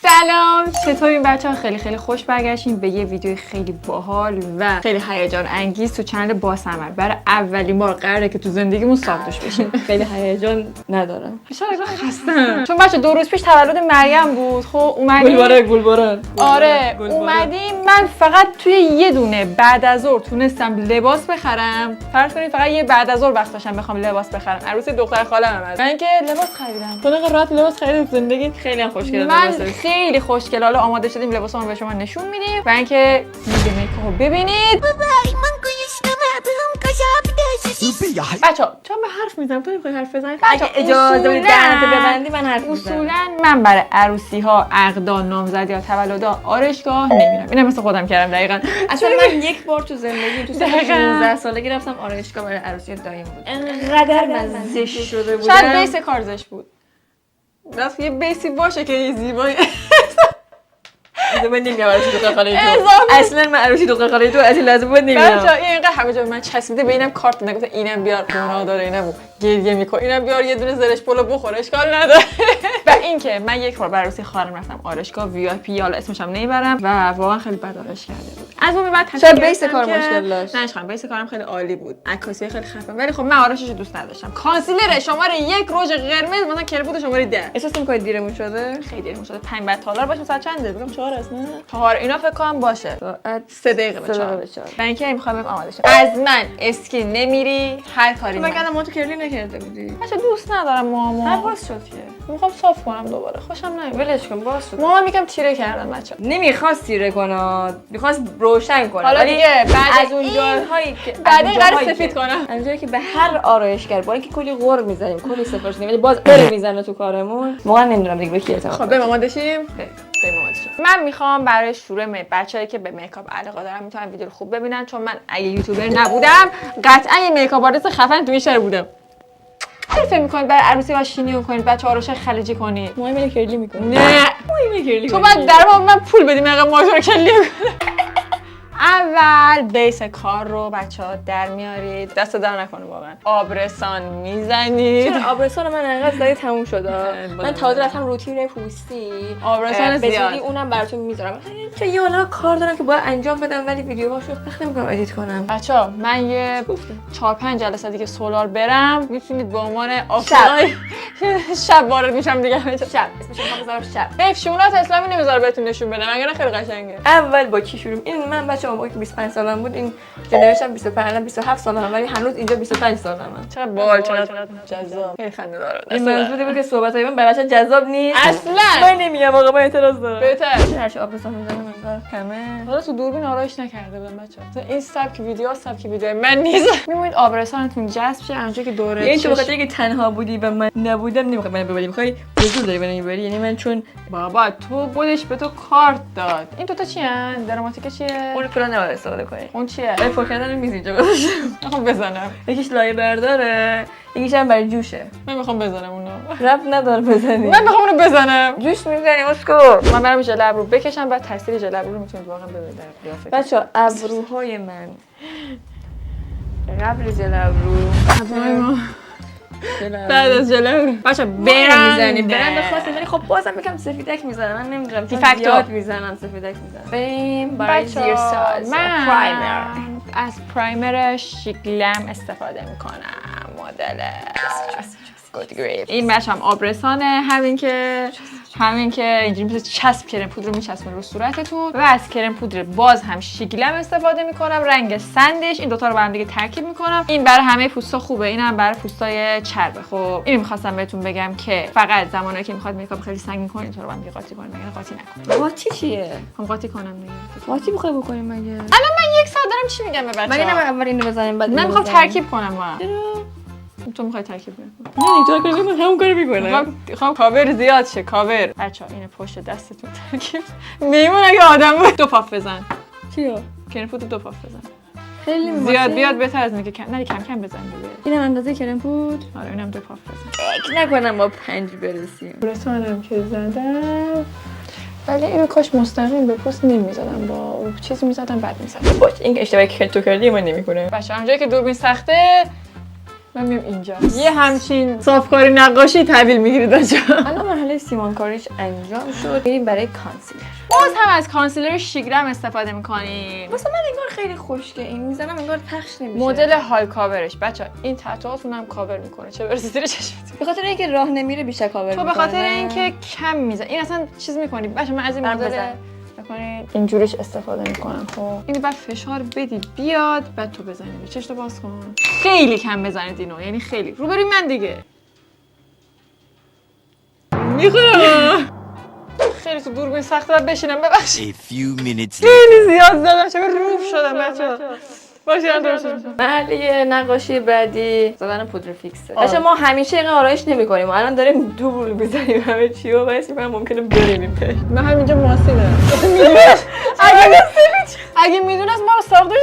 سلام، چطورین بچه‌ها؟ خیلی خوش برگشتین به یه ویدیو خیلی باحال و خیلی هیجان انگیز تو چنل باسمر. برای اولین بار قراره که تو زندگیمون ساختش بشیم. خیلی هیجان ندارم. بیچاره خستم. چون بچه 2 روز پیش تولد مریم بود. خب اومدیم گلباران. آره، اومدیم. من فقط توی یه دونه بعد از ظهر تونستم لباس بخرم. فرض کنید فقط یه بعد از ظهر وقت داشتم بخوام لباس بخرم. عروسی دختر خاله‌م اومد. من که لباس خریدم. تو نقدر راحت لباس خرید زندگی خیلی هم خوشگله. من خیلی خوشگله. حالا آماده شدیم لباسامو به شما نشون میدیم و اینکه ویدیو میکاپو ببینید. بچه‌ها چون من حرف میزنم تو نمیخوای حرف بزنی؟ اگه اجازه بدید دهنتو ببندی من حرف میزنم. اصولا من برای عروسی‌ها، عقدان، نامزدی‌ها، تولدها آرایشگاه نمیرم. اینم مثل خودم کردم دقیقاً. اصلا من یک بار تو زندگی تو سن 16 سالگی رفتم آرایشگاه برای عروسی دایم بود. انقدر مزه شده بود. شاید بیس کارزش بود. راست یه بیسی باشه که یه زیبایی. من نمیام عروسی دختر خاله تو. اصلا من عروسی دختر خاله تو از این لحظه بود نمیام. بچه‌ها این اینقدر همه جا من چسبیده به اینم کارت نگفته اینم بیار گناه داره، اینم گریه میکنه، اینم بیار یه دونه زرش پلو بخوره اشکال نداره. و اینکه من یک بار برای عروسی خواهرم رفتم آرایشگاه وی آی پی، حالا اسمش هم نمیبرم و واقعا خیلی بد آرایش کرده بود. از اون به بعد شاید بیس کار مشکل داشت. نه اشکال بیس کارم خیلی عالی بود. عکاسی خیلی خفن، ولی خب من آرایشش رو دوست نداشتم. کانسیلر شماره 1 رژ قرمز مثلا کلبود شماره 10. احساس می‌کنید دیرمون شده؟ خیلی دیرمون شده. 5 بعد تالار باشه ساعت چنده؟ بگم 4 است نه؟ 4 اینا فکر کنم باشه. ساعت 3 دقیقه به 4. من اینکه می‌خوام آماده شم. از من اسکی نمیری هر کاری. من گفتم ما تو کرلی نکرده بودی. بچه دوست ندارم ماما. هر باز شد که. میخوام صاف کنم دوباره. خوشم نمیاد. ولش کن باز شد. ماما میگم تیره کردم بچه. نمیخواست تیره کنه. میخواست روشن کنه. حالا دیگه بعد از اون جاهایی که بعد این قرار سفید کنم. اونجایی که به هر آرایشگر با اینکه کلی غر میزنیم، کلی سفارش میدیم، ولی باز غر میزنه تو کارمون. واقعا نمیدونم دیگه به کی اعتماد. خب بریم آماده شیم. من میخوام برای شروع بچه‌ای که به میکاپ علاقه دارن میتونن ویدیو رو خوب ببینن، چون من اگه یوتیوبر نبودم قطعا یه میکاپ آرتیست خفن تو این شهر بودم. فکر می‌کنید برای عروسی باید شینی کنید، بچه آرایش خلیجی کنید؟ ما میل کرلی میکنیم. نه ما میل کرلی. تو بعد در من پول بدیم اینقدر ماژور کلی کنه. اول بیس کار رو بچه‌ها در میارید. دست در نکنه واقعا. آبرسان میزنید. چرا آبرسان من انقدر زیاد تموم شده. من تازه رفتم روتین پوستی. آبرسان زیاد. اونم براتون میذارم. چون یه حالا کار دارم که باید انجام بدم ولی ویدیوهاشو وقت نمی‌کنم ادیت کنم. بچه‌ها من یه 4-5 جلسه دیگه سولار برم. میتونید به عنوان آفلاین شب وارد میشم دیگه. شب اسمش بذارم شب. افشونات اسلامی نمیذاره بهتون نشون بدم. مگر خیلی قشنگه. اول با کی شروع؟ این من بچه‌ها موقعی که 25 سالم بود این جنریشن 25 27 سالم ولی هنوز اینجا 25 سالمه. چقدر باحال، چقدر جذاب. خیلی خنده داره. این منظوری بود که صحبتای من براشون جذاب نیست. اصلا من نمیگم آقا من اعتراض دارم. بهتر هر چی آبرسان میزنم انگار کمه. حالا تو دوربین آرایش نکرده بودم بچه‌ها. این سبک ویدیو من نیست. می‌مونید آبرسانتون جذب شه اونجا که دوره. یعنی تو بخاطر اینکه تنها بودی و من نبودم نمی‌خوای منو ببری، می‌خوای حضور داری منو ببری. یعنی من چون بابا تو بودش به تو کارت داد. این دو تا چی ان؟ دراماتیک چیه؟ اون کلا نباید استفاده کنی. اون چیه؟ برای پر کردن میز اینجا گذاشتم. میخوام بزنم. یکیش لایه برداره، یکیش هم برای جوشه. من میخوام بزنم اونو. ربط نداره بزنی. من میخوام اونو بزنم. جوش میزنی اسکو. من برام ژل ابرو بکشم بعد تاثیر ژل ابرو رو میتونید واقعا ببینید در قیافه. بچه‌ها ابروهای من قبل ژل ابرو بعد از ژل ابرو بچه‌ها برند خاصه ولی خب بازم یکم سفیدک میزنم. من نمیدونم چون زیاد میزنم سفیدک میزنم. بریم برای زیر ساز پرایمر. از پرایمر شیگلم استفاده میکنم. مدل گود گریپ. این بچه‌م آبرسانه. همین که اینجوری مثل چسب کرم پودر رو میچسبونه رو صورتتون و از کرم پودر باز هم شیگلم استفاده میکنم. رنگ سندش. این دوتا رو با هم دیگه ترکیب میکنم. این برای همه پوستا خوبه، اینم برای پوستای چربه. خب اینو میخواستم بهتون بگم که فقط زمانی که میخواد میکاپ خیلی سنگین کنین اینطور رو با هم دیگه قاطی کنین، مگر قاطی نکنین. قاطی چیه؟ هم قاطی کنم دیگه. قاطی میخوای بکنیم مگه؟ الان من 1 ساعت دارم چی میگم به بچه‌ها؟ من اینم اول اینو بزنیم بعد من میخوام ترکیب کنم با هم. تو میخوای ترکیب کنی؟ نه اینطور کنم من همون کارو میکنم. میخوام کاور زیاد شه. کاور بچه‌ها اینه پشت دستتون ترکیب. میمون اگه آدم بود 2 پاف بزن. چیو؟ کرم پودر 2 پاف بزن. خیلی زیاد بیاد بهتر از اینه که کم بزن دیگه. اینم اندازه کرم پود. آره اینم 2 پاف بزن. فکر نکنم با 5 برسیم. برسانم که زدم. ولی اینو کاش مستقیم به پوست نمیزدم، با چیزی میزدم بعد میزدم. باشه این اشتباهی که تو کردی من نمیکنه. بچه‌ها اونجایی که دوربین سخته من میام اینجا یه همچین صافکاری نقاشی تحویل میگیرید آجا. الان مرحله سیمان کاریش انجام شد. میریم برای کانسیلر. باز هم از کانسیلر شیگرم استفاده میکنیم. واسه من انگار خیلی خوشگه این میزنم انگار پخش نمیشه. مدل های کاورش بچا این تتوهاتون هم کاور میکنه چه برسه زیر چشمتون. به خاطر اینکه راه نمیره بیشتر کاور میکنه. تو به خاطر اینکه کم میزنه این اصلا چیز میکنی بچا من از این مدل بکنید اینجوریش استفاده میکنم. خب اینو بعد فشار بدی بیاد بعد تو بزنی. چشتو باز کن. خیلی کم بزنید اینو یعنی خیلی روبروی من دیگه. میخوام خیلی تو دوربین سخته بعد بشینم ببخشید. خیلی زیاد زدم چه روف شدم بچه‌ها. باشه درست شد. مرحله نقاشی بعدی زدن پودر فیکسه. باشه ما همیشه این آرایش نمی‌کنیم. الان داریم دوبل می‌زنیم همه چی رو واسه من ممکنه بریم پیش. من همینجا ماسیلم. اگه میدونست ما رو ساخته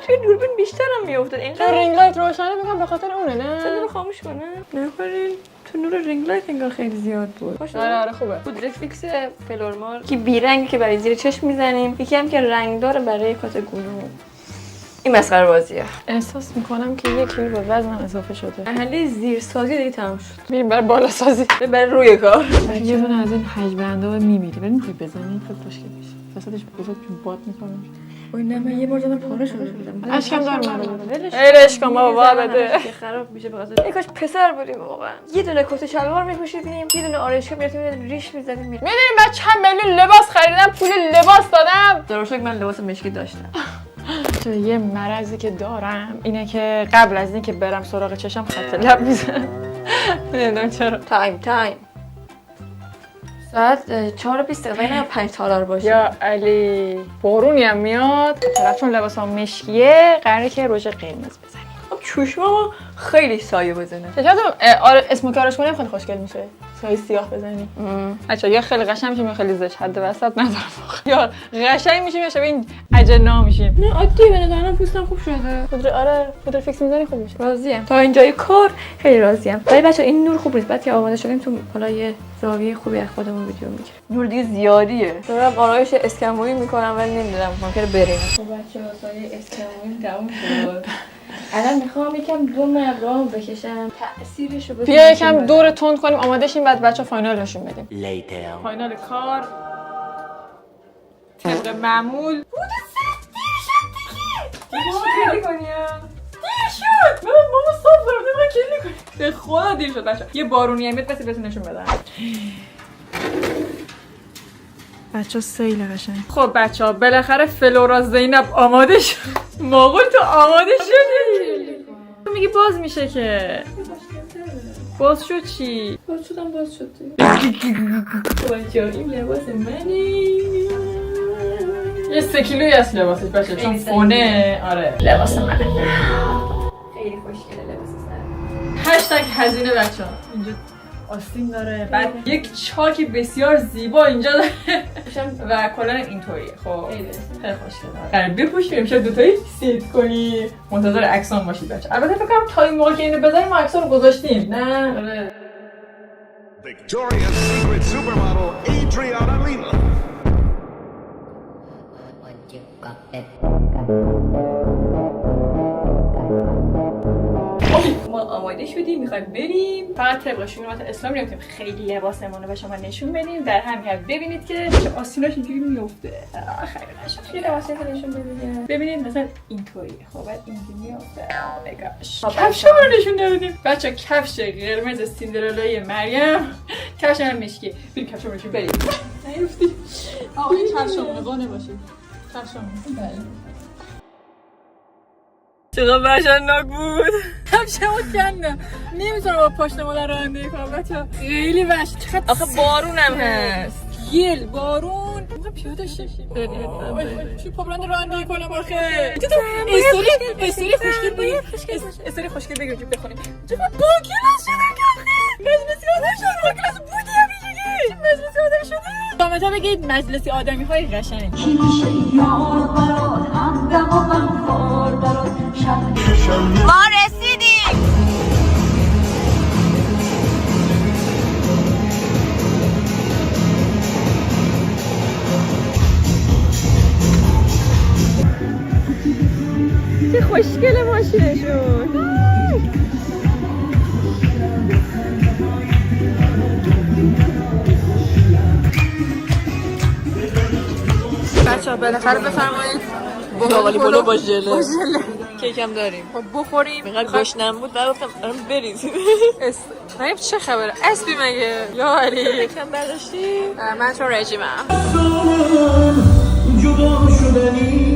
توی دوربین بیشتر هم میافتاد. تو رینگ لایت روشنه میگم به خاطر اونه نه؟ اصلا رو خاموش کنه. نخورین. تو نور رینگ لایت انگار خیلی زیاد بود. آره خوبه. پودر فیکس فلورمار که بی رنگی که برای زیر چشم میزنیم. یکی هم که رنگ داره برای کات گلو. این مسخره بازیه. احساس میکنم که 1 کیلو به وزنم اضافه شده. مرحله زیر سازی دیگه تموم شد. میریم برای بالا سازی. برای روی کار. یه دونه از این حجبنده رو میمیری. ولی میخوای بزنی خیلی خوشگل میشه. وسطش بزرگ باد میکنه. وای نه من یه بار زدم پاره شده بودم. اشکم دارم من. ولش کن بابا بده. که خراب میشه به خاطر کاش پسر بودیم واقعا. یه دونه کت شلوار میپوشیدیم، یه دونه آرایشگاه میرفتیم ریش میزدیم. میدونی من چند میلیون لباس خریدم پول لباس دادم. درسته من لباس مشکی داشتم. تو یه مرضی که دارم اینه که قبل از اینکه برم سراغ چشم خط لب میزنم. نمیدونم چرا. تایم. ساعت 4:20 نه 5 تالار باشه. یا علی بارونی هم میاد. طرف چون لباسام مشکیه قراره که رژ قرمز بزنیم. خب چشمامو خیلی سایه بزنه. چطور اسموکارش کنیم خیلی خوشگل میشه. سایه سیاه بزنی. بچا یا خیلی قشنگ میشیم یا خیلی زشت حد وسط ندارم. یا قشنگ میشیم یا شبیه این اجنا میشیم. نه عادیه به نظرم پوستم خوب شده. آره پودر فیکس میزنی خوب میشه. راضیم. تا اینجای کار خیلی راضیم. ولی بچا این نور خوب نیست. بعد که آماده شدیم تو حالا یه زاویه خوبی از خودمون ویدیو میگیریم. نور دیگه زیادیه. دارم آرایش اسکمویی میکنم ولی نمیدونم ممکنه بریم. خب بچه‌ها سایه اسکمویی تموم شد. الان میخوام یکم دور ابرام بکشم تاثیرشو ببینم. بیا یکم دور تند کنیم آماده شیم بعد بچه‌ها فاینال نشون بدیم. فاینال کار طبق معمول. بود سخت دیگه. کلی کنیم. دیر شد. ماما صاف دارم نمی‌خوام کلی کنیم. به خدا دیر شد بچه‌ها. یه بارونی امید بس بهتون نشون بدم. بچه‌ها سیل قشنگ. خب بچه‌ها بالاخره فلورا زینب آماده شد. ماغول تو آماده شدی؟ تو میگی باز میشه که. باز شد چی؟ باز شد. بچه‌ها این لباس منه. یه 3 کیلویی از لباسش بچه چون فونه. آره لباس منه. خیلی خوشگله لباس سر. #هزینه بچه‌ها. اینجا آستین داره بعد یک چاک بسیار زیبا اینجا داره و کلا اینطوریه. خب خیلی خوشگله. قرار بپوشیم امشب دوتایی سیت کنی. منتظر عکسام باشید بچه. البته فکر کنم تا این موقع که اینو بزنیم ما عکسا رو گذاشتیم. نه آره. Victoria's Secret Supermodel Adriana Lima. ما آماده شدیم میخوایم بریم فقط طبق شروعات اسلام نمیتونیم خیلی لباسمون رو به شما نشون بدیم در همین حد ببینید که چه آستیناش اینجوری میفته. خیلی قشنگه. خیلی لباسش نشون بدیم ببینید مثلا اینطوریه. خب بعد اینجوری میفته. نگاش کفشمون رو نشون ندادیم بچا. کفش قرمز سیندرلای مریم کفش هم مشکی. بریم کفشمون رو نشون بدیم. نیفتی این کفشمون قانه باشید. کفشمون بله چقدر بشنناک بود. کفشمو کندم نمیتونم با پاشنه مادر رانندگی کنم بچه‌ها. خیلی وحش. آخه بارونم هست. گل بارون ما پیاده شیم. چی پابرند رانندگی کنم آخه. استوری خوشگل بگیریم بخونیم. چقدر باکلاس شدم که آخه. مجلسی آدم شد. باکلاس بودی همیشگی. مجلسی آدم شده. کامنتا بگید مجلسی آدمی‌های قشنگ. ما رسیدیم. چه خوشگله ماشینشون. بچه ها بالاخره بفرمایید باقالی پلو با ژله کیک هم داریم. خب بخوریم. اینقدر گشنم بود بعد گفتم بریزیم. نهیم چه خبره؟ اسبی مگه؟ یا علی یکم برداشتی؟ من چون رژیمم. جدا شدنی